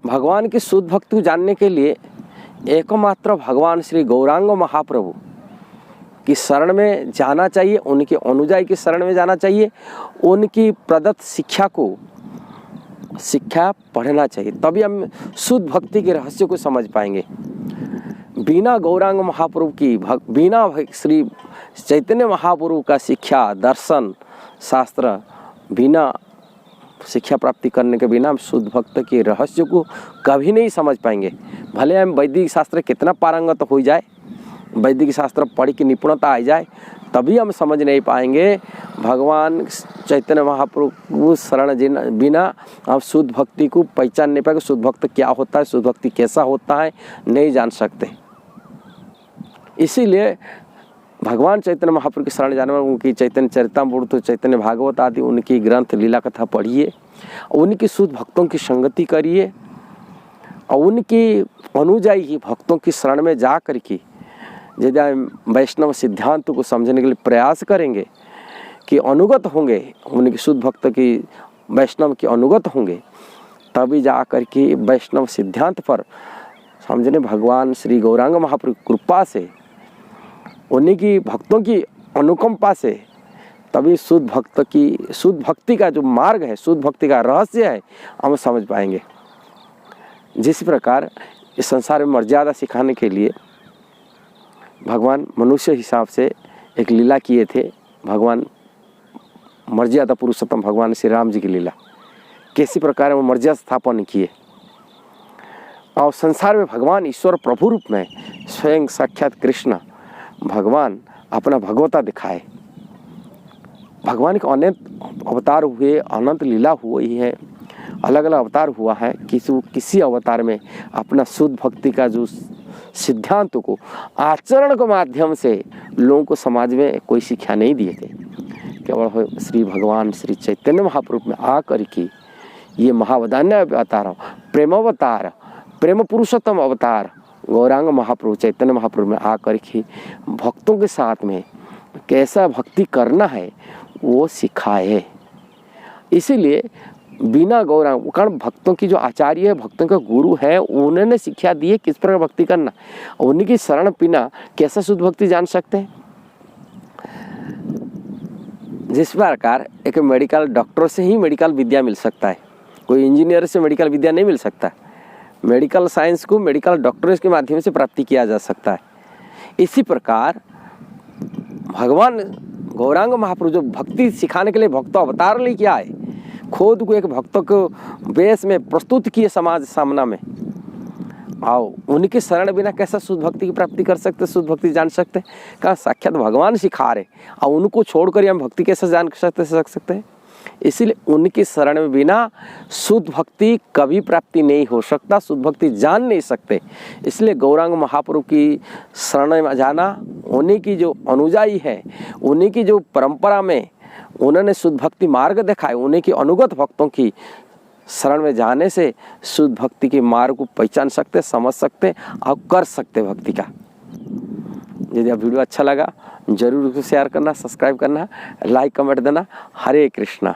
भगवान की शुद्ध भक्ति को जानने के लिए एकमात्र भगवान श्री गौरांग महाप्रभु की शरण में जाना चाहिए, उनके अनुयायी की शरण में जाना चाहिए, उनकी प्रदत्त शिक्षा पढ़ना चाहिए, तभी हम शुद्ध भक्ति के रहस्य को समझ पाएंगे। बिना गौरांग महाप्रभु की बिना श्री चैतन्य महाप्रभु का शिक्षा, दर्शन, शास्त्र, बिना शिक्षा प्राप्ति करने के बिना हम शुद्ध भक्त के रहस्य को कभी नहीं समझ पाएंगे। भले हम वैदिक शास्त्र कितना पारंगत हो जाए, वैदिक शास्त्र पढ़ के निपुणता आ जाए, तभी हम समझ नहीं पाएंगे। भगवान चैतन्य महाप्रभु शरण बिना हम शुद्ध भक्ति को पहचान नहीं पाएंगे। शुद्ध भक्त क्या होता है, शुद्ध भक्ति कैसा होता है, नहीं जान सकते। इसीलिए भगवान चैतन्य महाप्रभु की शरण जाने वाले उनकी चैतन्य चरितामृत, चैतन्य भागवत आदि उनकी ग्रंथ लीला कथा पढ़िए, उनकी शुद्ध भक्तों की संगति करिए और उनकी अनुयायी भक्तों की शरण में जा कर के यदि हम वैष्णव सिद्धांत को समझने के लिए प्रयास करेंगे कि अनुगत होंगे, उनकी शुद्ध भक्त की वैष्णव के अनुगत होंगे, तभी जा कर के वैष्णव सिद्धांत पर समझने भगवान श्री गौरांग महाप्रभु कृपा से, उन्हीं की भक्तों की अनुकंपा से, तभी शुद्ध भक्ति का जो मार्ग है, शुद्ध भक्ति का रहस्य है, हम समझ पाएंगे। जिस प्रकार इस संसार में मर्यादा सिखाने के लिए भगवान मनुष्य हिसाब से एक लीला किए थे, भगवान मर्यादा पुरुषोत्तम भगवान श्री राम जी की लीला, किसी प्रकार वो मर्यादा स्थापन किए और संसार में भगवान ईश्वर प्रभु रूप में स्वयं साक्षात कृष्ण भगवान अपना भगवता दिखाए। भगवान के अनेक अवतार हुए, अनंत लीला हुई है, अलग अलग अवतार हुआ है। किसी अवतार में अपना शुद्ध भक्ति का जो सिद्धांत को आचरण के माध्यम से लोगों को समाज में कोई शिक्षा नहीं दिए थे। केवल श्री भगवान श्री चैतन्य महाप्रभु में आकर के ये महावदान्य अवतार, प्रेमावतार, प्रेम पुरुषोत्तम अवतार गौरांग महाप्रभु चैतन्य महाप्रभु में आकर के भक्तों के साथ में कैसा भक्ति करना है वो सिखाए। इसीलिए बिना गौरांग, कारण भक्तों की जो आचार्य है, भक्तों का गुरु है, उन्होंने शिक्षा दी है किस प्रकार भक्ति करना। उन्हीं शरण बिना कैसा शुद्ध भक्ति जान सकते हैं। जिस प्रकार एक मेडिकल डॉक्टर से ही मेडिकल विद्या मिल सकता है, कोई इंजीनियर से मेडिकल विद्या नहीं मिल सकता। मेडिकल साइंस को मेडिकल डॉक्टर्स के माध्यम से प्राप्ति किया जा सकता है। इसी प्रकार भगवान गौरांग महाप्रभु जो भक्ति सिखाने के लिए भक्त अवतार लेके आए, खुद को एक भक्त को वेश में प्रस्तुत किए समाज सामना में, आओ उनके शरण बिना कैसा शुद्ध भक्ति की प्राप्ति कर सकते, शुद्ध भक्ति जान सकते। कहाँ साक्षात भगवान सिखा रहे और उनको छोड़कर हम भक्ति कैसे जान सकते हैं। इसीलिए उनकी शरण में बिना शुद्ध भक्ति कभी प्राप्ति नहीं हो सकता, शुद्ध भक्ति जान नहीं सकते। इसलिए गौरांग महाप्रभु की शरण में जाना, उन्हीं की जो अनुयायी है, उन्हीं की जो परंपरा में उन्होंने शुद्ध भक्ति मार्ग दिखाए, उन्हीं की अनुगत भक्तों की शरण में जाने से शुद्ध भक्ति के मार्ग को पहचान सकते, समझ सकते और कर सकते भक्ति का। यदि आप वीडियो अच्छा लगा जरूर शेयर करना, सब्सक्राइब करना, लाइक कमेंट देना। हरे कृष्णा।